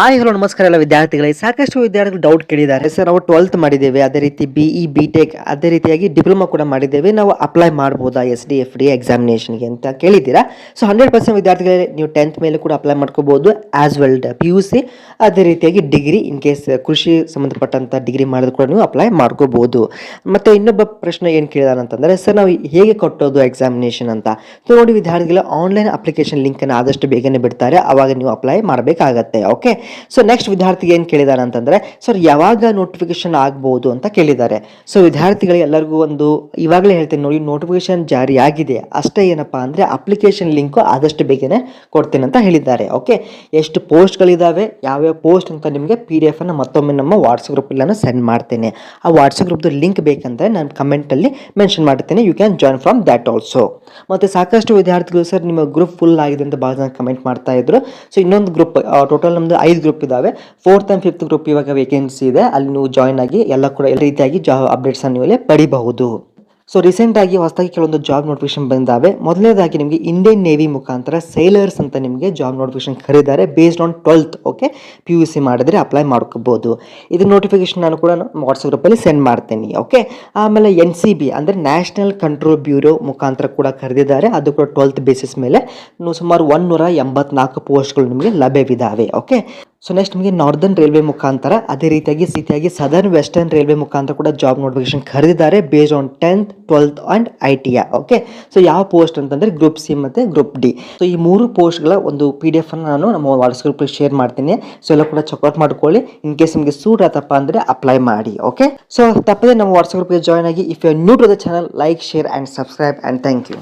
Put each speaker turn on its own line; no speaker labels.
Hi hello ನಮಸ್ಕಾರ ಎಲ್ಲ ವಿದ್ಯಾರ್ಥಿಗಳಿಗೆ. ಸಾಕಷ್ಟು ವಿದ್ಯಾರ್ಥಿಗಳು ಡೌಟ್ ಕೇಳಿದ್ದಾರೆ, ಸರ್ ನಾವು 12th ಮಾಡಿದ್ದೇವೆ, ಅದೇ ರೀತಿ BE BTech ಅದೇ ರೀತಿಯಾಗಿ ಡಿಪ್ಲೊಮಾ ಕೂಡ ಮಾಡಿದ್ದೇವೆ, ನಾವು ಅಪ್ಲೈ ಮಾಡ್ಬೋದಾ SDFD ಎಕ್ಸಾಮಿನೇಷನ್ಗೆ ಅಂತ ಕೇಳಿದ್ದೀರಾ. ಸೊ 100% ವಿದ್ಯಾರ್ಥಿಗಳಿಗೆ ನೀವು 10th ಮೇಲೆ ಕೂಡ ಅಪ್ಲೈ ಮಾಡ್ಕೋಬಹುದು, ಆಸ್ ವೆಲ್ PUC ಅದೇ ರೀತಿಯಾಗಿ ಡಿಗ್ರಿ ಇನ್ ಕೇಸ್ ಕೃಷಿ ಸಂಬಂಧಪಟ್ಟಂತ ಡಿಗ್ರಿ ಮಾಡಿದ್ರು ಕೂಡ ನೀವು ಅಪ್ಲೈ ಮಾಡ್ಕೋಬಹುದು. ಮತ್ತೆ ಇನ್ನೊಬ್ಬ ಪ್ರಶ್ನೆ ಏನು ಕೇಳಿದಾರೆ ಅಂತಂದ್ರೆ, ಸರ್ ನಾವು ಹೇಗೆ ಕೊಟ್ಟೋದು ಎಕ್ಸಾಮಿನೇಷನ್ ಅಂತ. ಸೊ ನೋಡಿ ವಿದ್ಯಾರ್ಥಿಗಳ ಆನ್ಲೈನ್ ಅಪ್ಲಿಕೇಶನ್ ಲಿಂಕ್ ಅನ್ನು ಆದಷ್ಟು ಬೇಗನೆ ಬಿಡ್ತಾರೆ, ಅವಾಗ ನೀವು ಅಪ್ಲೈ ಮಾಡಬೇಕಾಗತ್ತೆ. ಓಕೆ, ಸೊ ನೆಕ್ಸ್ಟ್ ವಿದ್ಯಾರ್ಥಿಗೆ ಏನು ಕೇಳಿದ್ದಾರೆ ಅಂತಂದ್ರೆ, ಸರ್ ಯಾವಾಗ ನೋಟಿಫಿಕೇಶನ್ ಆಗ್ಬಹುದು ಅಂತ ಕೇಳಿದ್ದಾರೆ. ಸೊ ವಿದ್ಯಾರ್ಥಿಗಳಿಗೆ ಎಲ್ಲರಿಗೂ ಒಂದು ಇವಾಗಲೇ ಹೇಳ್ತೀನಿ ನೋಡಿ, ನೋಟಿಫಿಕೇಶನ್ ಜಾರಿ ಆಗಿದೆ ಅಷ್ಟೇ. ಏನಪ್ಪಾ ಅಂದ್ರೆ ಅಪ್ಲಿಕೇಶನ್ ಲಿಂಕ್ ಆದಷ್ಟು ಬೇಗನೆ ಕೊಡ್ತೀನಿ ಅಂತ ಹೇಳಿದ್ದಾರೆ. ಓಕೆ, ಎಷ್ಟು ಪೋಸ್ಟ್ಗಳಿದಾವೆ, ಯಾವ್ಯಾವ ಪೋಸ್ಟ್ ಅಂತ ನಿಮಗೆ PDF ಅನ್ನು ಮತ್ತೊಮ್ಮೆ ನಮ್ಮ ವಾಟ್ಸಪ್ ಗ್ರೂಪ್ ನಾನು ಸೆಂಡ್ ಮಾಡ್ತೇನೆ. ಆ ವಾಟ್ಸಪ್ ಗ್ರೂಪ್ದು ಲಿಂಕ್ ಬೇಕಂದ್ರೆ ನಾನು ಕಮೆಂಟ್ ಅಲ್ಲಿ ಮೆನ್ಷನ್ ಮಾಡ್ತೇನೆ, you can join from that also. ಮತ್ತೆ ಸಾಕಷ್ಟು ವಿದ್ಯಾರ್ಥಿಗಳು ಸರ್ ನಿಮ್ಮ ಗ್ರೂಪ್ ಫುಲ್ ಆಗಿದೆ ಅಂತ ಬಹಳ ಜನ ಕಮೆಂಟ್ ಮಾಡ್ತಾ ಇದ್ರು. ಸೊ ಇನ್ನೊಂದು ಗ್ರೂಪ್, ಟೋಟಲ್ ನಮ್ದು 5 ಗ್ರೂಪ್ ಇದಾವೆ. 4th and 5th ಗ್ರೂಪ್ ಇವಾಗ ವೇಕೆನ್ಸಿ ಇದೆ, ಅಲ್ಲಿ ನೀವು ಜಾಯ್ನ್ ಆಗಿ ಎಲ್ಲ ಕೂಡ ಎಲ್ಲ ರೀತಿಯಾಗಿ ಜಾಬ್ ಅಪ್ಡೇಟ್ಸ್ ಅನ್ನು ನೀವು ಪಡಿಬಹುದು. ಸೊ ರೀಸೆಂಟ್ ಆಗಿ ಹೊಸದಾಗಿ ಕೆಲವೊಂದು ಜಾಬ್ ನೋಟಿಫಿಕೇಶನ್ ಬಂದಾವೆ. ಮೊದಲನೇದಾಗಿ ನಿಮಗೆ ಇಂಡಿಯನ್ ನೇವಿ ಮುಖಾಂತರ ಸೇಲರ್ಸ್ ಅಂತ ನಿಮಗೆ ಜಾಬ್ ನೋಟಿಫಿಕೇಶನ್ ಕರೀತಾರೆ, based on 12th. Okay, PUC ಮಾಡಿದ್ರೆ ಅಪ್ಲೈ ಮಾಡ್ಕೋಬಹುದು. ಇದು ನೋಟಿಫಿಕೇಶನ್ ನಾನು ಕೂಡ ವಾಟ್ಸಪ್ ಗ್ರೂಪಲ್ಲಿ ಸೆಂಡ್ ಮಾಡ್ತೀನಿ. ಓಕೆ, ಆಮೇಲೆ NCB ಅಂದರೆ ನ್ಯಾಷನಲ್ ಕಂಟ್ರೋಲ್ ಬ್ಯೂರೋ ಮುಖಾಂತರ ಕೂಡ ಕರೆದಿದ್ದಾರೆ, ಅದು ಕೂಡ 12th ಬೇಸಿಸ್ ಮೇಲೆ ಸುಮಾರು 184 ಪೋಸ್ಟ್ಗಳು ನಿಮಗೆ ಲಭ್ಯವಿದ್ದಾವೆ. ಓಕೆ, ಸೊ ನೆಕ್ಸ್ಟ್ ನಿಮಗೆ ನಾರ್ದರ್ನ್ ರೈಲ್ವೆ ಮುಖಾಂತರ, ಅದೇ ರೀತಿಯಾಗಿ ಸದರ್ನ್ ವೆಸ್ಟರ್ನ್ ರೈಲ್ವೆ ಮುಖಾಂತರ ಕೂಡ ಜಾಬ್ ನೋಟಿಫಿಕೇಶನ್ ಕರೆದಿದ್ದಾರೆ, based on 10th, 12th and ITI. Okay, so ಯಾವ ಪೋಸ್ಟ್ ಅಂತಂದ್ರೆ ಗ್ರೂಪ್ C ಮತ್ತೆ ಗ್ರೂಪ್ D. ಸೊ ಈ 3 ಪೋಸ್ಟ್ಗಳ ಒಂದು PDF ಅನ್ನು ನಾನು ನಮ್ಮ ವಾಟ್ಸಪ್ ಗ್ರೂಪ್ ಶೇರ್ ಮಾಡ್ತೀನಿ. ಸೊ ಎಲ್ಲ ಕೂಡ ಚೆಕ್ಔಟ್ ಮಾಡ್ಕೊಳ್ಳಿ. ಇನ್ ಕೇಸ್ ನಿಮಗೆ ಸೂಟ್ ಆತಪ್ಪ ಅಂದ್ರೆ ಅಪ್ಲೈ ಮಾಡಿ. ಓಕೆ, ಸೊ ತಪ್ಪದೆ ನಮ್ಮ ವಾಟ್ಸಪ್ ಗ್ರೂಪ್ಗೆ ಜಾಯ್ನ್ ಆಗಿ. If you are new to the channel, like, share and subscribe and thank you.